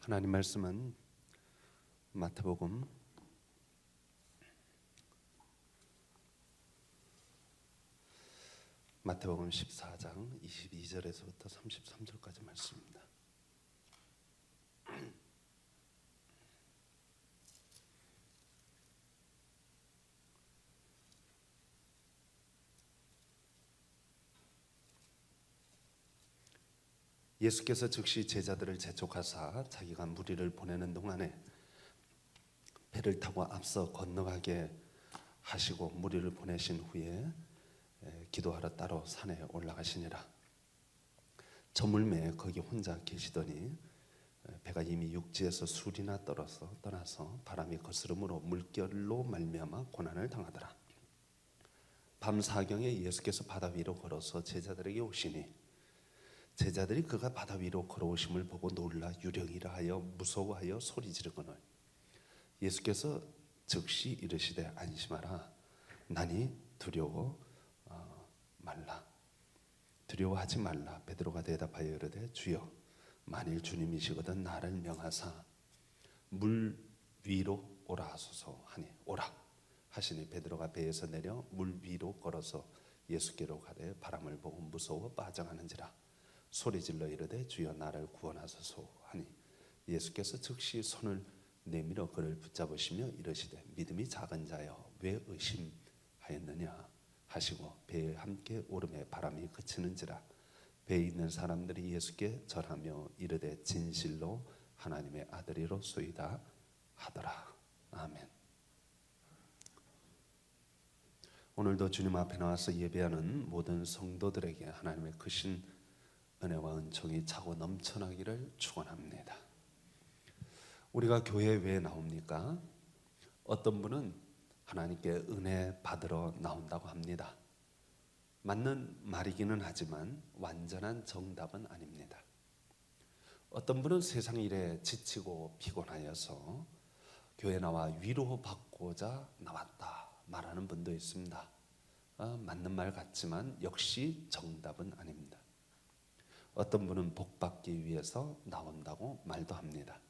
하나님 말씀은 마태복음 14장 22절에서부터 33절까지 말씀입니다. 예수께서 즉시 제자들을 재촉하사 자기가 무리를 보내는 동안에 배를 타고 앞서 건너가게 하시고 무리를 보내신 후에 기도하러 따로 산에 올라가시니라. 저물매에 거기 혼자 계시더니 배가 이미 육지에서 술이나 떠나서 바람이 거스름으로 물결로 말미암아 고난을 당하더라. 밤 사경에 예수께서 바다 위로 걸어서 제자들에게 오시니 제자들이 그가 바다 위로 걸어오심을 보고 놀라 유령이라 하여 무서워하여 소리 지르거늘 예수께서 즉시 이르시되 안심하라 나니 두려워하지 말라. 베드로가 대답하여 이르되 주여 만일 주님이시거든 나를 명하사 물 위로 오라 하소서 하니 오라 하시니 베드로가 배에서 내려 물 위로 걸어서 예수께로 가되 바람을 보고 무서워 빠져가는지라 소리질러 이르되 주여 나를 구원하소서 하니 예수께서 즉시 손을 내밀어 그를 붙잡으시며 이르시되 믿음이 작은 자여 왜 의심하였느냐 하시고 배에 함께 오름에 바람이 그치는지라 배에 있는 사람들이 예수께 절하며 이르되 진실로 하나님의 아들이로소이다 하더라. 아멘. 오늘도 주님 앞에 나와서 예배하는 모든 성도들에게 하나님의 크신 은혜와 은총이 차고 넘쳐나기를 축원합니다. 우리가 교회에 왜 나옵니까? 어떤 분은 하나님께 은혜 받으러 나온다고 합니다. 맞는 말이기는 하지만 완전한 정답은 아닙니다. 어떤 분은 세상 일에 지치고 피곤하여서 교회에 나와 위로받고자 나왔다 말하는 분도 있습니다. 맞는 말 같지만 역시 정답은 아닙니다. 어떤 분은 복받기 위해서 나온다고 말도 합니다.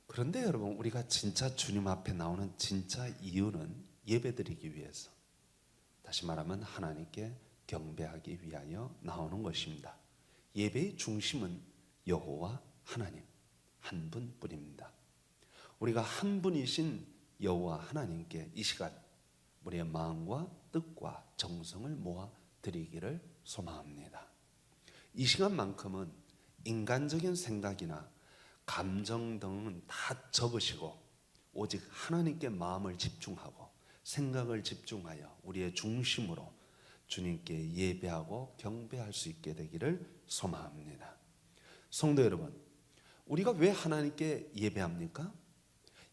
그런데 여러분 우리가 진짜 주님 앞에 나오는 진짜 이유는 예배드리기 위해서, 다시 말하면 하나님께 경배하기 위하여 나오는 것입니다. 예배의 중심은 여호와 하나님 한 분뿐입니다. 우리가 한 분이신 여호와 하나님께 이 시간 우리의 마음과 뜻과 정성을 모아 드리기를 소망합니다. 이 시간만큼은 인간적인 생각이나 감정 등은 다 접으시고 오직 하나님께 마음을 집중하고 생각을 집중하여 우리의 중심으로 주님께 예배하고 경배할 수 있게 되기를 소망합니다. 성도 여러분, 우리가 왜 하나님께 예배합니까?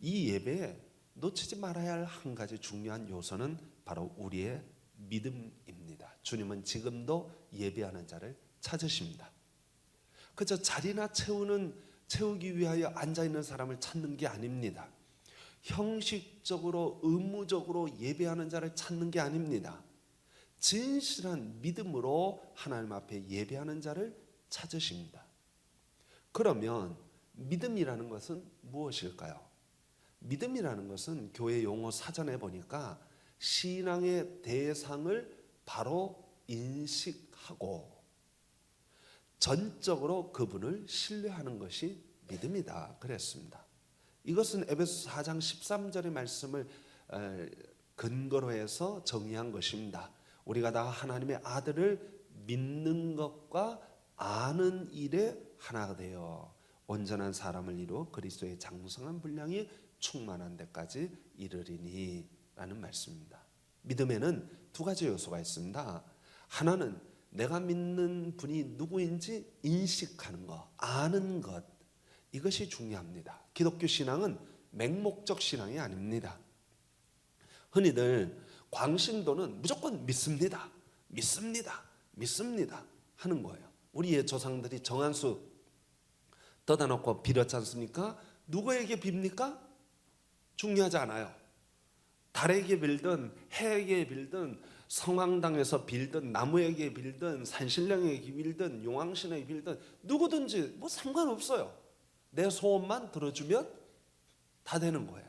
이 예배에 놓치지 말아야 할 한 가지 중요한 요소는 바로 우리의 믿음입니다. 주님은 지금도 예배하는 자를 찾으십니다. 그저 자리나 채우기 위하여 앉아있는 사람을 찾는 게 아닙니다. 형식적으로 의무적으로 예배하는 자를 찾는 게 아닙니다. 진실한 믿음으로 하나님 앞에 예배하는 자를 찾으십니다. 그러면 믿음이라는 것은 무엇일까요? 믿음이라는 것은 교회 용어 사전에 보니까 신앙의 대상을 바로 인식하고 전적으로 그분을 신뢰하는 것이 믿음이다 그랬습니다. 이것은 에베소 4장 13절의 말씀을 근거로 해서 정의한 것입니다. 우리가 다 하나님의 아들을 믿는 것과 아는 일에 하나가 되어 온전한 사람을 이루어 그리스도의 장성한 분량이 충만한 데까지 이르리니 라는 말씀입니다. 믿음에는 두 가지 요소가 있습니다. 하나는 내가 믿는 분이 누구인지 인식하는 것, 아는 것, 이것이 중요합니다. 기독교 신앙은 맹목적 신앙이 아닙니다. 흔히들 광신도는 무조건 믿습니다 하는 거예요. 우리의 조상들이 정한수 떠다 놓고 빌었지 않습니까? 누구에게 빕니까? 중요하지 않아요. 달에게 빌든 해에게 빌든 성황당에서 빌든 나무에게 빌든 산신령에게 빌든 용왕신에게 빌든 누구든지 뭐 상관없어요. 내 소원만 들어주면 다 되는 거예요.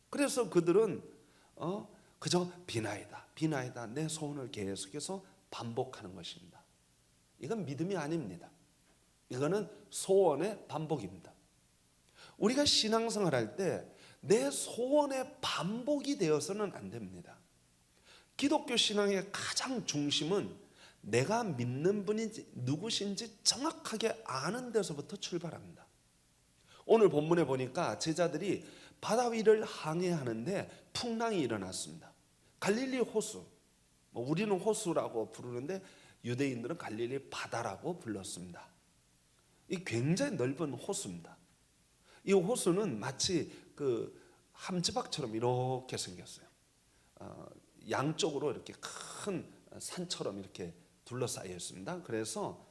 그래서 그들은 그저 비나이다 내 소원을 계속해서 반복하는 것입니다. 이건 믿음이 아닙니다. 이거는 소원의 반복입니다. 우리가 신앙생활 할 때 내 소원의 반복이 되어서는 안 됩니다. 기독교 신앙의 가장 중심은 내가 믿는 분이 누구신지 정확하게 아는 데서부터 출발합니다. 오늘 본문에 보니까 제자들이 바다 위를 항해하는데 풍랑이 일어났습니다. 갈릴리 호수, 우리는 호수라고 부르는데 유대인들은 갈릴리 바다라고 불렀습니다. 이 굉장히 넓은 호수입니다. 이 호수는 마치 그 함지박처럼 이렇게 생겼어요. 양쪽으로 이렇게 큰 산처럼 이렇게 둘러싸여 있습니다. 그래서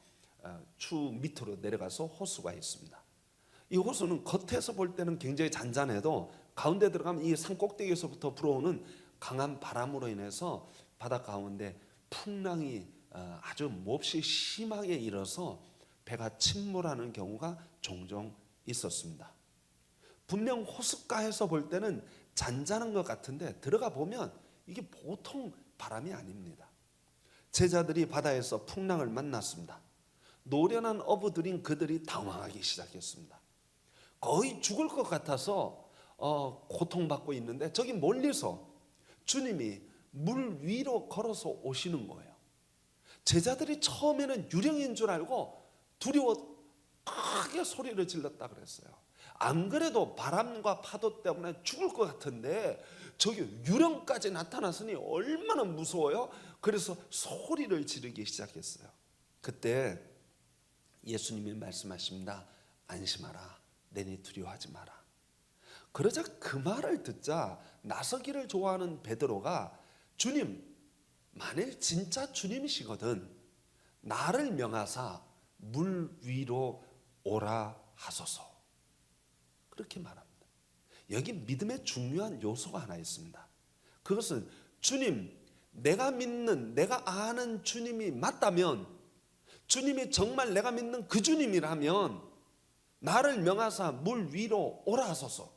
쭉 밑으로 내려가서 호수가 있습니다. 이 호수는 겉에서 볼 때는 굉장히 잔잔해도 가운데 들어가면 이 산 꼭대기에서부터 불어오는 강한 바람으로 인해서 바다 가운데 풍랑이 아주 몹시 심하게 일어서 배가 침몰하는 경우가 종종 있었습니다. 분명 호숫가에서 볼 때는 잔잔한 것 같은데 들어가 보면 이게 보통 바람이 아닙니다. 제자들이 바다에서 풍랑을 만났습니다. 노련한 어부들인 그들이 당황하기 시작했습니다. 거의 죽을 것 같아서 고통받고 있는데 저기 멀리서 주님이 물 위로 걸어서 오시는 거예요. 제자들이 처음에는 유령인 줄 알고 두려워 크게 소리를 질렀다 그랬어요. 안 그래도 바람과 파도 때문에 죽을 것 같은데 저기 유령까지 나타났으니 얼마나 무서워요. 그래서 소리를 지르기 시작했어요. 그때 예수님이 말씀하십니다. 안심하라, 내니 두려워하지 마라. 그러자 그 말을 듣자 나서기를 좋아하는 베드로가 주님, 만일 진짜 주님이시거든 나를 명하사 물 위로 오라 하소서, 그렇게 말합니다. 여기 믿음의 중요한 요소가 하나 있습니다. 그것은 주님, 내가 믿는, 내가 아는 주님이 맞다면, 주님이 정말 내가 믿는 그 주님이라면 나를 명하사 물 위로 오라 하소서.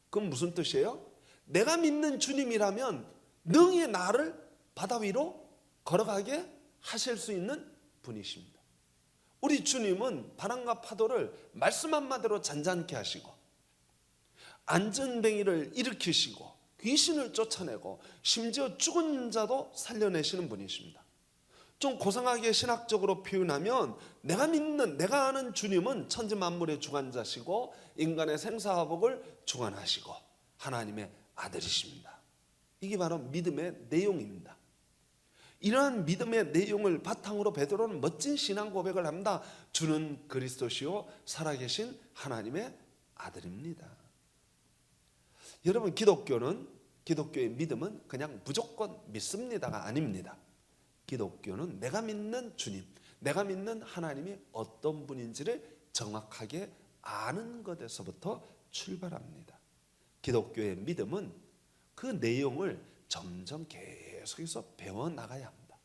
그건 무슨 뜻이에요? 내가 믿는 주님이라면 능히 나를 바다 위로 걸어가게 하실 수 있는 분이십니다. 우리 주님은 바람과 파도를 말씀 한마디로 잔잔케 하시고 안전뱅이를 일으키시고 귀신을 쫓아내고 심지어 죽은 자도 살려내시는 분이십니다. 좀 고상하게 신학적으로 표현하면 내가 믿는, 내가 아는 주님은 천지 만물의 주관자시고 인간의 생사화복을 주관하시고 하나님의 아들이십니다. 이게 바로 믿음의 내용입니다. 이러한 믿음의 내용을 바탕으로 베드로는 멋진 신앙 고백을 합니다. 주는 그리스도시요 살아계신 하나님의 아들입니다. 여러분, 기독교의 믿음은 그냥 무조건 믿습니다가 아닙니다. 기독교는 내가 믿는 주님, 내가 믿는 하나님이 어떤 분인지를 정확하게 아는 것에서부터 출발합니다. 기독교의 믿음은 그 내용을 점점 계속해서 배워나가야 합니다.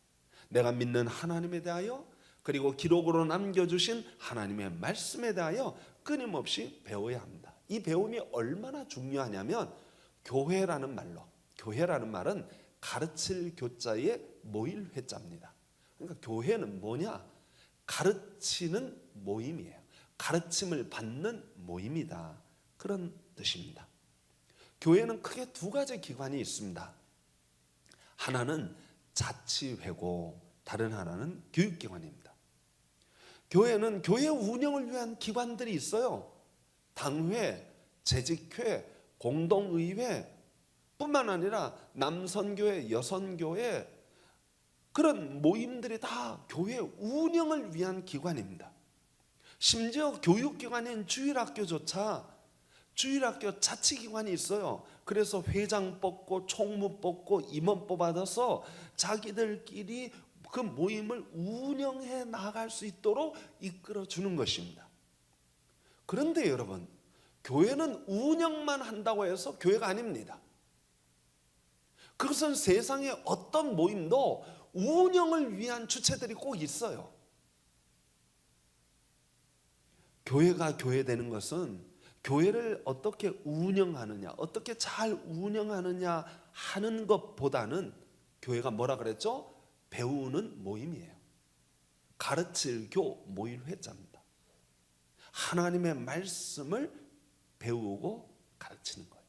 내가 믿는 하나님에 대하여, 그리고 기록으로 남겨주신 하나님의 말씀에 대하여 끊임없이 배워야 합니다. 이 배움이 얼마나 중요하냐면 교회라는 말은 가르칠 교자의 모일 회자입니다. 그러니까 교회는 뭐냐? 가르치는 모임이에요. 가르침을 받는 모임이다, 그런 뜻입니다. 교회는 크게 두 가지 기관이 있습니다. 하나는 자치회고 다른 하나는 교육기관입니다. 교회는 교회 운영을 위한 기관들이 있어요. 당회, 재직회, 공동의회 뿐만 아니라 남선교회, 여선교회, 그런 모임들이 다 교회 운영을 위한 기관입니다. 심지어 교육기관인 주일학교조차 주일학교 자치기관이 있어요. 그래서 회장 뽑고 총무 뽑고 임원 뽑아서 자기들끼리 그 모임을 운영해 나갈 수 있도록 이끌어 주는 것입니다. 그런데 여러분, 교회는 운영만 한다고 해서 교회가 아닙니다. 그것은 세상의 어떤 모임도 운영을 위한 주체들이 꼭 있어요. 교회가 교회되는 것은 교회를 어떻게 운영하느냐, 어떻게 잘 운영하느냐 하는 것보다는 교회가 뭐라 그랬죠? 배우는 모임이에요. 가르칠 교 모일 회자입니다. 하나님의 말씀을 배우고 가르치는 거예요.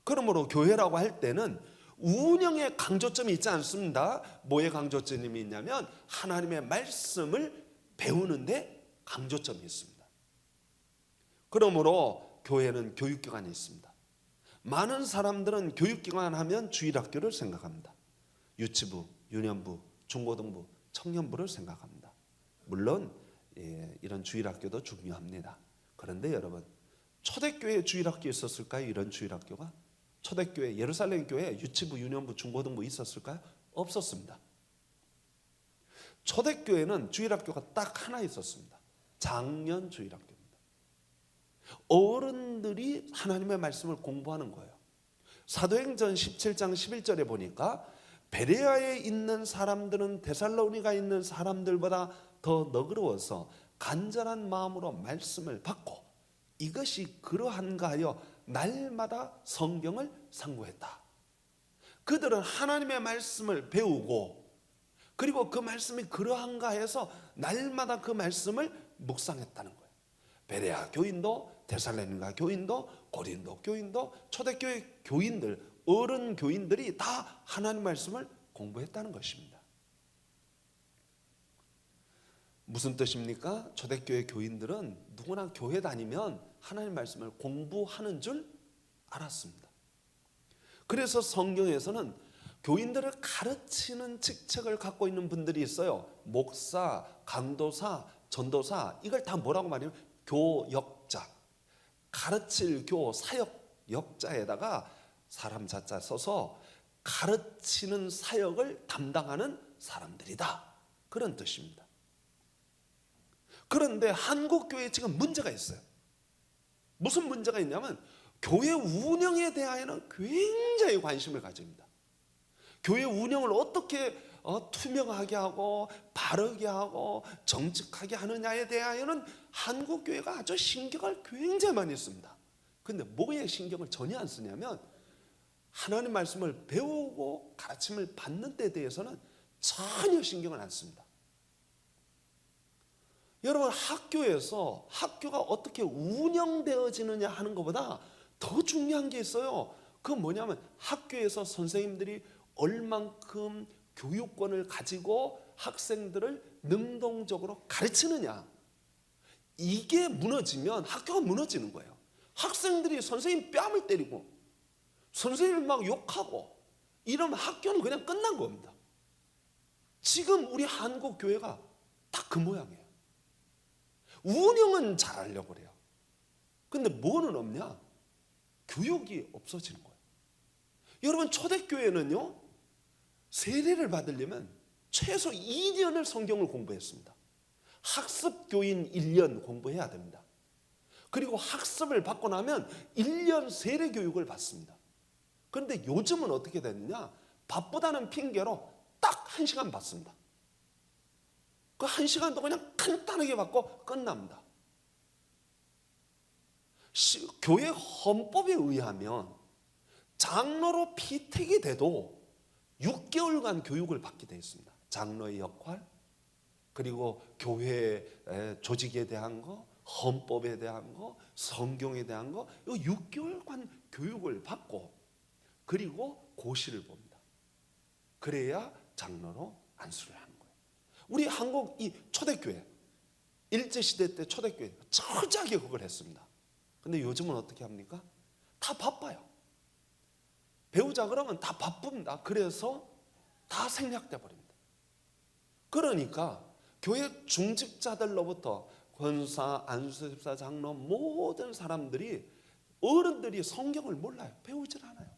그러므로 교회라고 할 때는 운영의 강조점이 있지 않습니다. 뭐의 강조점이 있냐면 하나님의 말씀을 배우는데 강조점이 있습니다. 그러므로 교회는 교육기관이 있습니다. 많은 사람들은 교육기관 하면 주일학교를 생각합니다. 유치부, 유년부, 중고등부, 청년부를 생각합니다. 물론 이런 주일학교도 중요합니다. 그런데 여러분, 초대교회에 주일학교 있었을까요? 이런 주일학교가? 초대교회, 예루살렘 교회 유치부, 유년부, 중고등부 있었을까요? 없었습니다. 초대교회는 주일학교가 딱 하나 있었습니다. 작년 주일학교입니다. 어른들이 하나님의 말씀을 공부하는 거예요. 사도행전 17장 11절에 보니까 베레아에 있는 사람들은 데살로니가에 있는 사람들보다 더 너그러워서 간절한 마음으로 말씀을 받고 이것이 그러한가 하여 날마다 성경을 상고했다. 그들은 하나님의 말씀을 배우고 그리고 그 말씀이 그러한가 해서 날마다 그 말씀을 묵상했다는 거예요. 베레아 교인도 데살로니가 교인도 고린도 교인도 초대교회 교인들, 어른 교인들이 다 하나님 말씀을 공부했다는 것입니다. 무슨 뜻입니까? 초대교회 교인들은 누구나 교회 다니면 하나님 말씀을 공부하는 줄 알았습니다. 그래서 성경에서는 교인들을 가르치는 직책을 갖고 있는 분들이 있어요. 목사, 강도사, 전도사, 이걸 다 뭐라고 말해요? 교역자. 가르칠 교, 사역, 역자에다가 사람 자자 써서 가르치는 사역을 담당하는 사람들이다. 그런 뜻입니다. 그런데 한국 교회에 지금 문제가 있어요. 무슨 문제가 있냐면 교회 운영에 대하여는 굉장히 관심을 가집니다. 교회 운영을 어떻게 투명하게 하고 바르게 하고 정직하게 하느냐에 대하여는 한국 교회가 아주 신경을 굉장히 많이 씁니다. 근데 뭐에 신경을 전혀 안 쓰냐면 하나님 말씀을 배우고 가르침을 받는 데 대해서는 전혀 신경을 안 씁니다. 여러분, 학교에서 학교가 어떻게 운영되어지느냐 하는 것보다 더 중요한 게 있어요. 그건 뭐냐면 학교에서 선생님들이 얼만큼 교육권을 가지고 학생들을 능동적으로 가르치느냐. 이게 무너지면 학교가 무너지는 거예요. 학생들이 선생님 뺨을 때리고 선생님을 막 욕하고 이러면 학교는 그냥 끝난 겁니다. 지금 우리 한국 교회가 딱 그 모양이에요. 운영은 잘하려고 그래요. 근데 뭐는 없냐? 교육이 없어지는 거예요. 여러분, 초대교회는요, 세례를 받으려면 최소 2년을 성경을 공부했습니다. 학습교인 1년 공부해야 됩니다. 그리고 학습을 받고 나면 1년 세례 교육을 받습니다. 그런데 요즘은 어떻게 됐느냐? 바쁘다는 핑계로 딱 1시간 받습니다. 그 1시간도 그냥 간단하게 받고 끝납니다. 교회 헌법에 의하면 장로로 피택이 돼도 6개월간 교육을 받게 되어 있습니다. 장로의 역할, 그리고 교회 조직에 대한 거, 헌법에 대한 거, 성경에 대한 거, 이 6개월간 교육을 받고 그리고 고시를 봅니다. 그래야 장로로 안수를 하는 거예요. 우리 한국 이 초대교회, 일제시대 때 초대교회 철저하게 그걸 했습니다. 근데 요즘은 어떻게 합니까? 다 바빠요. 배우자 그러면 다 바쁩니다. 그래서 다 생략돼 버립니다. 그러니까 교회 중직자들로부터 권사, 안수집사, 장로 모든 사람들이, 어른들이 성경을 몰라요. 배우질 않아요.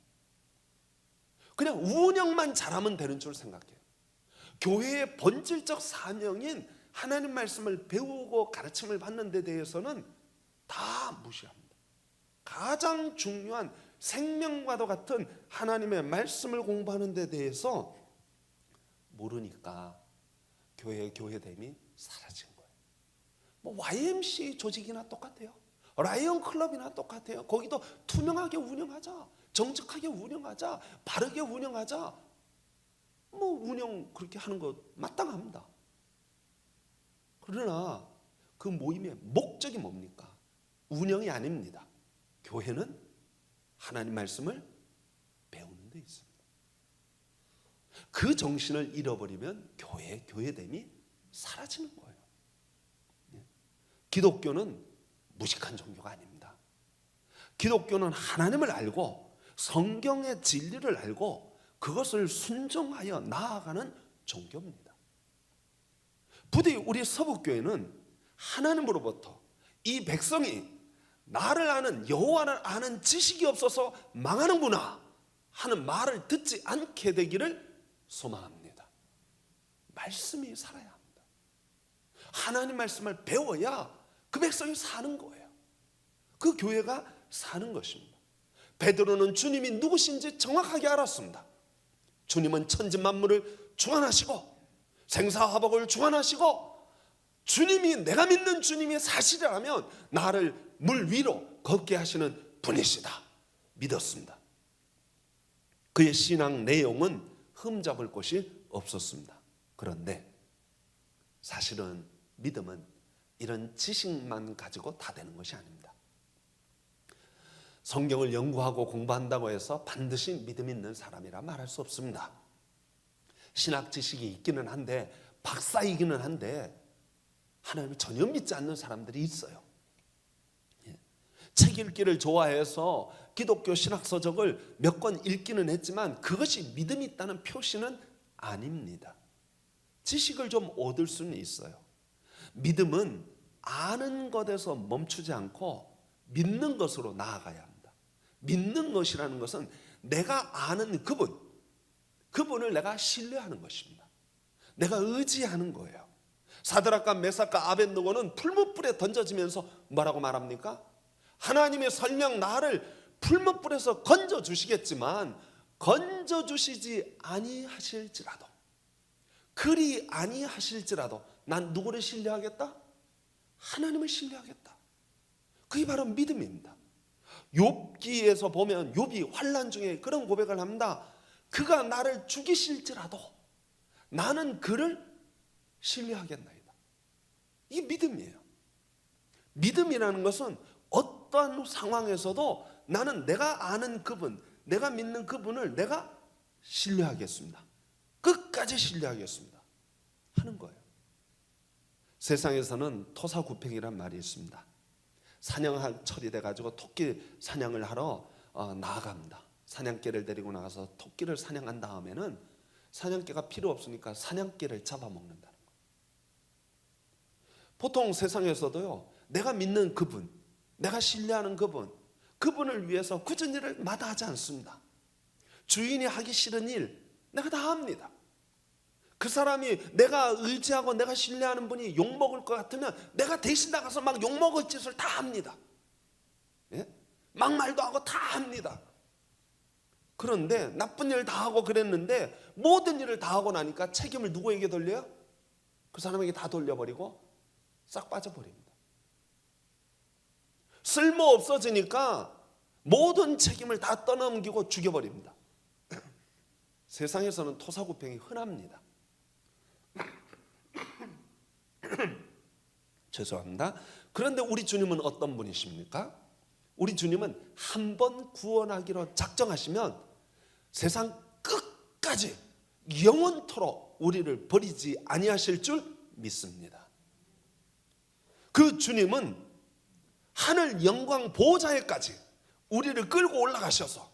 그냥 운영만 잘하면 되는 줄 생각해요. 교회의 본질적 사명인 하나님 말씀을 배우고 가르침을 받는 데 대해서는 다 무시합니다. 가장 중요한 생명과도 같은 하나님의 말씀을 공부하는 데 대해서 모르니까 교회의 교회됨이 사라진 거예요. 뭐 YMC 조직이나 똑같아요. 라이언 클럽이나 똑같아요. 거기도 투명하게 운영하자, 정직하게 운영하자, 바르게 운영하자. 뭐 운영 그렇게 하는 거 마땅합니다. 그러나 그 모임의 목적이 뭡니까? 운영이 아닙니다. 교회는 하나님 말씀을 배우는 데 있습니다. 그 정신을 잃어버리면 교회의 교회됨이 사라지는 거예요. 기독교는 무식한 종교가 아닙니다. 기독교는 하나님을 알고 성경의 진리를 알고 그것을 순종하여 나아가는 종교입니다. 부디 우리 서북교회는 하나님으로부터 이 백성이 나를 아는 여호와를 아는 지식이 없어서 망하는구나 하는 말을 듣지 않게 되기를 소망합니다. 말씀이 살아야 합니다. 하나님 말씀을 배워야 그 백성이 사는 거예요. 그 교회가 사는 것입니다. 베드로는 주님이 누구신지 정확하게 알았습니다. 주님은 천지 만물을 주관하시고 생사화복을 주관하시고 주님이 내가 믿는 주님이 사실이라면 나를 물 위로 걷게 하시는 분이시다 믿었습니다. 그의 신앙 내용은 흠잡을 곳이 없었습니다. 그런데 사실은 믿음은 이런 지식만 가지고 다 되는 것이 아닙니다. 성경을 연구하고 공부한다고 해서 반드시 믿음 있는 사람이라 말할 수 없습니다. 신학 지식이 있기는 한데 박사이기는 한데 하나님을 전혀 믿지 않는 사람들이 있어요. 책 읽기를 좋아해서 기독교 신학서적을 몇 권 읽기는 했지만 그것이 믿음이 있다는 표시는 아닙니다. 지식을 좀 얻을 수는 있어요. 믿음은 아는 것에서 멈추지 않고 믿는 것으로 나아가야 합니다. 믿는 것이라는 것은 내가 아는 그분을 내가 신뢰하는 것입니다. 내가 의지하는 거예요. 사드락과 메삭과 아벳느고는 풀무불에 던져지면서 뭐라고 말합니까? 하나님의 설령 나를 풀무불에서 건져주시겠지만 건져주시지 아니하실지라도 그리 아니하실지라도 난 누구를 신뢰하겠다? 하나님을 신뢰하겠다. 그게 바로 믿음입니다. 욥기에서 보면 욥이 환난 중에 그런 고백을 합니다. 그가 나를 죽이실지라도 나는 그를 신뢰하겠나이다. 이게 믿음이에요. 믿음이라는 것은 어떠한 상황에서도 나는 내가 아는 그분, 내가 믿는 그분을 내가 신뢰하겠습니다. 끝까지 신뢰하겠습니다. 하는 거예요. 세상에서는 토사구팽이란 말이 있습니다. 사냥철이 돼가지고 토끼 사냥을 하러 나아갑니다. 사냥개를 데리고 나가서 토끼를 사냥한 다음에는 사냥개가 필요 없으니까 사냥개를 잡아먹는다는 거예요. 보통 세상에서도요, 내가 믿는 그분, 내가 신뢰하는 그분을 위해서 굳은 일을 마다하지 않습니다. 주인이 하기 싫은 일 내가 다 합니다. 그 사람이 내가 의지하고 내가 신뢰하는 분이 욕먹을 것 같으면 내가 대신 나가서 막 욕먹을 짓을 다 합니다. 예? 막말도 하고 다 합니다. 그런데 나쁜 일 다 하고 그랬는데 모든 일을 다 하고 나니까 책임을 누구에게 돌려요? 그 사람에게 다 돌려버리고 싹 빠져버립니다. 쓸모 없어지니까 모든 책임을 다 떠넘기고 죽여버립니다. 세상에서는 토사구팽이 흔합니다. 죄송합니다. 그런데 우리 주님은 어떤 분이십니까? 우리 주님은 한 번 구원하기로 작정하시면 세상 끝까지 영원토록 우리를 버리지 아니하실 줄 믿습니다. 그 주님은 하늘 영광 보좌에까지 우리를 끌고 올라가셔서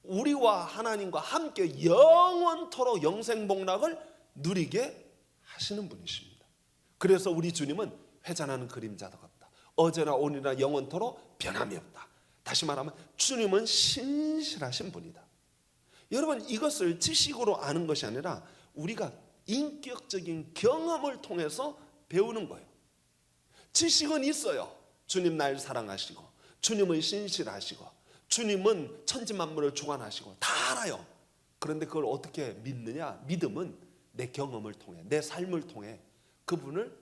우리와 하나님과 함께 영원토록 영생복락을 누리게 하시는 분이십니다. 그래서 우리 주님은 회전하는 그림자도 같다. 어제나 오늘이나 영원토록 변함이 없다. 다시 말하면 주님은 신실하신 분이다. 여러분, 이것을 지식으로 아는 것이 아니라 우리가 인격적인 경험을 통해서 배우는 거예요. 지식은 있어요. 주님 날 사랑하시고 주님은 신실하시고 주님은 천지 만물을 주관하시고 다 알아요. 그런데 그걸 어떻게 믿느냐? 믿음은 내 경험을 통해 내 삶을 통해 그분을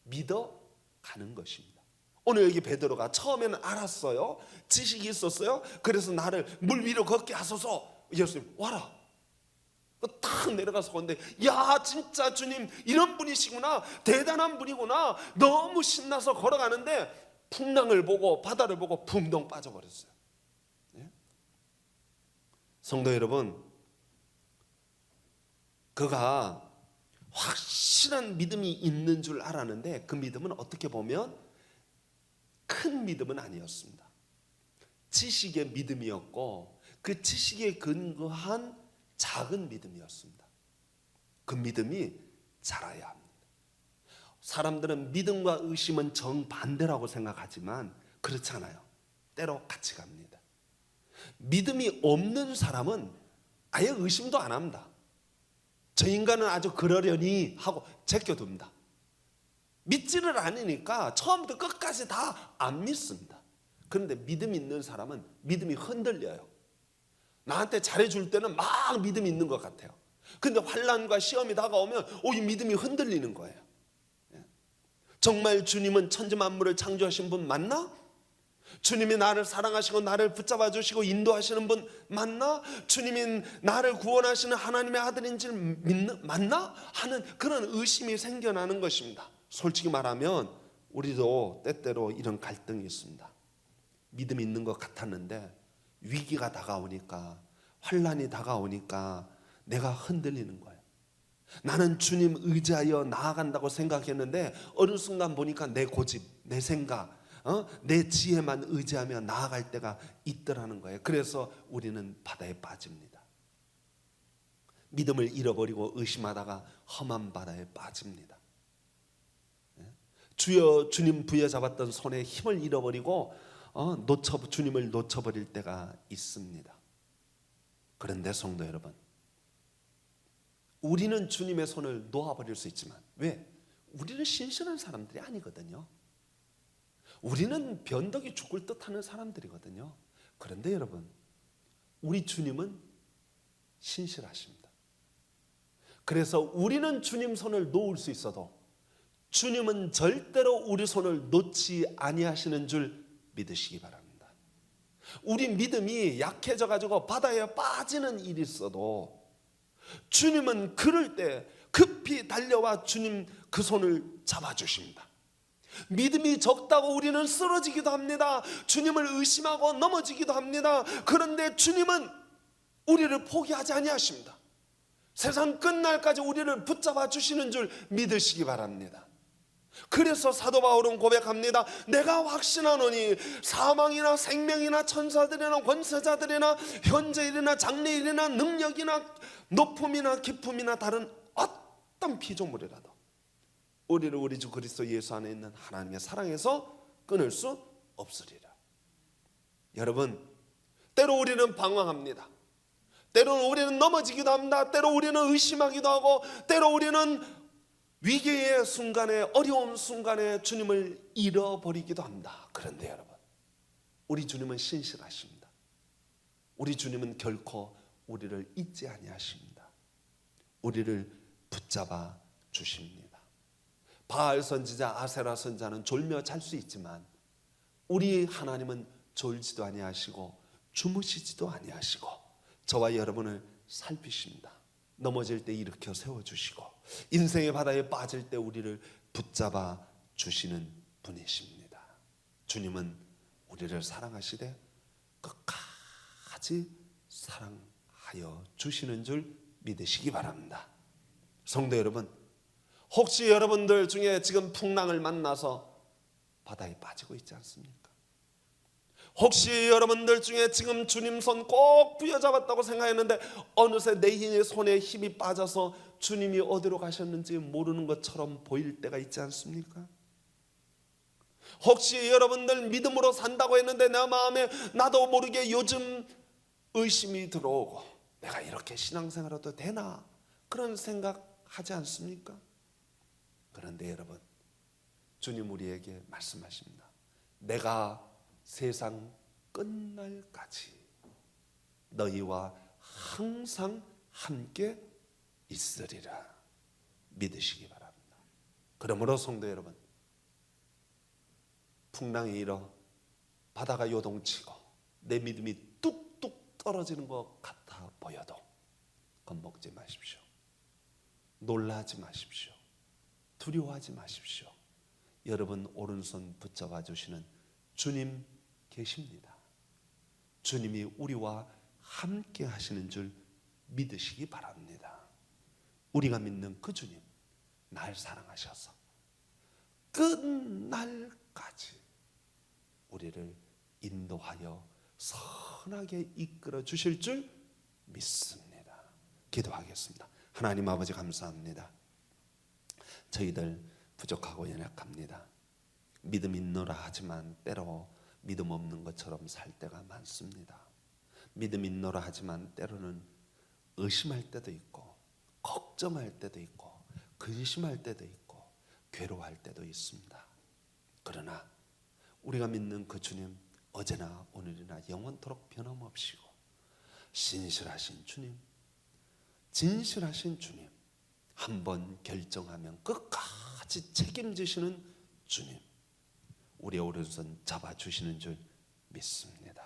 믿어 가는 것입니다. 오늘 여기 베드로가 처음에는 알았어요. 지식이 있었어요. 그래서 나를 물 위로 걷게 하소서. 예수님 와라. 탁 내려가서 걷는데, 야 진짜 주님 이런 분이시구나, 대단한 분이구나. 너무 신나서 걸어가는데 풍랑을 보고 바다를 보고 붕덩 빠져버렸어요. 예? 성도 여러분, 그가 확실한 믿음이 있는 줄 알았는데 그 믿음은 어떻게 보면 큰 믿음은 아니었습니다. 지식의 믿음이었고 그 지식에 근거한 작은 믿음이었습니다. 그 믿음이 자라야 합니다. 사람들은 믿음과 의심은 정반대라고 생각하지만 그렇지 않아요. 때로 같이 갑니다. 믿음이 없는 사람은 아예 의심도 안 합니다. 저 인간은 아주 그러려니 하고 제껴둡니다. 믿지를 않으니까 처음부터 끝까지 다 안 믿습니다. 그런데 믿음 있는 사람은 믿음이 흔들려요. 나한테 잘해줄 때는 막 믿음이 있는 것 같아요. 근데 환난과 시험이 다가오면 이 믿음이 흔들리는 거예요. 정말 주님은 천지 만물을 창조하신 분 맞나? 주님이 나를 사랑하시고 나를 붙잡아 주시고 인도하시는 분 맞나? 주님이 나를 구원하시는 하나님의 아들인지 맞나? 하는 그런 의심이 생겨나는 것입니다. 솔직히 말하면 우리도 때때로 이런 갈등이 있습니다. 믿음이 있는 것 같았는데 위기가 다가오니까, 환난이 다가오니까 내가 흔들리는 거예요. 나는 주님 의지하여 나아간다고 생각했는데 어느 순간 보니까 내 고집, 내 생각, 내 지혜만 의지하며 나아갈 때가 있더라는 거예요. 그래서 우리는 바다에 빠집니다. 믿음을 잃어버리고 의심하다가 험한 바다에 빠집니다. 주여 주님 부여잡았던 손에 힘을 잃어버리고 주님을 놓쳐버릴 때가 있습니다. 그런데 성도 여러분, 우리는 주님의 손을 놓아버릴 수 있지만 왜? 우리는 신실한 사람들이 아니거든요. 우리는 변덕이 죽을 듯하는 사람들이거든요. 그런데 여러분, 우리 주님은 신실하십니다. 그래서 우리는 주님 손을 놓을 수 있어도 주님은 절대로 우리 손을 놓지 아니하시는 줄 믿으시기 바랍니다. 우리 믿음이 약해져 가지고 바다에 빠지는 일이 있어도 주님은 그럴 때 급히 달려와 주님 그 손을 잡아주십니다. 믿음이 적다고 우리는 쓰러지기도 합니다. 주님을 의심하고 넘어지기도 합니다. 그런데 주님은 우리를 포기하지 아니하십니다. 세상 끝날까지 우리를 붙잡아 주시는 줄 믿으시기 바랍니다. 그래서 사도 바울은 고백합니다. 내가 확신하노니 사망이나 생명이나 천사들이나 권세자들이나 현재일이나 장래일이나 능력이나 높음이나 깊음이나 다른 어떤 피조물이라도 우리를 우리 주 그리스도 예수 안에 있는 하나님의 사랑에서 끊을 수 없으리라. 여러분, 때로 우리는 방황합니다. 때로는 우리는 넘어지기도 합니다. 때로 우리는 의심하기도 하고, 때로 우리는 위기의 순간에, 어려운 순간에 주님을 잃어버리기도 합니다. 그런데 여러분, 우리 주님은 신실하십니다. 우리 주님은 결코 우리를 잊지 아니하십니다. 우리를 붙잡아 주십니다. 바알 선지자, 아세라 선지자는 졸며 잘 수 있지만 우리 하나님은 졸지도 아니하시고 주무시지도 아니하시고 저와 여러분을 살피십니다. 넘어질 때 일으켜 세워주시고 인생의 바다에 빠질 때 우리를 붙잡아 주시는 분이십니다. 주님은 우리를 사랑하시되 끝까지 사랑하여 주시는 줄 믿으시기 바랍니다. 성도 여러분, 혹시 여러분들 중에 지금 풍랑을 만나서 바다에 빠지고 있지 않습니까? 혹시 여러분들 중에 지금 주님 손 꼭 부여잡았다고 생각했는데 어느새 내 손에 힘이 빠져서 주님이 어디로 가셨는지 모르는 것처럼 보일 때가 있지 않습니까? 혹시 여러분들 믿음으로 산다고 했는데 내 마음에 나도 모르게 요즘 의심이 들어오고 내가 이렇게 신앙생활해도 되나? 그런 생각하지 않습니까? 그런데 여러분, 주님 우리에게 말씀하십니다. 내가 세상 끝날까지 너희와 항상 함께 있으리라 믿으시기 바랍니다. 그러므로 성도 여러분, 풍랑이 일어 바다가 요동치고 내 믿음이 뚝뚝 떨어지는 것 같아 보여도 겁먹지 마십시오. 놀라지 마십시오. 두려워하지 마십시오. 여러분 오른손 붙잡아 주시는 주님 계십니다. 주님이 우리와 함께 하시는 줄 믿으시기 바랍니다. 우리가 믿는 그 주님, 날 사랑하셔서 끝날까지 우리를 인도하여 선하게 이끌어 주실 줄 믿습니다. 기도하겠습니다. 하나님 아버지 감사합니다. 저희들 부족하고 연약합니다. 믿음 있노라 하지만 때로 믿음 없는 것처럼 살 때가 많습니다. 믿음 있노라 하지만 때로는 의심할 때도 있고 걱정할 때도 있고 근심할 때도 있고 괴로워할 때도 있습니다. 그러나 우리가 믿는 그 주님, 어제나 오늘이나 영원토록 변함없이고 신실하신 주님, 진실하신 주님, 한번 결정하면 끝까지 책임지시는 주님, 우리의 오른손 잡아주시는 줄 믿습니다.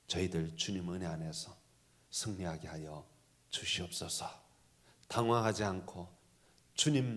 저희들 주님 은혜 안에서 승리하게 하여 주시옵소서. 당황하지 않고 주님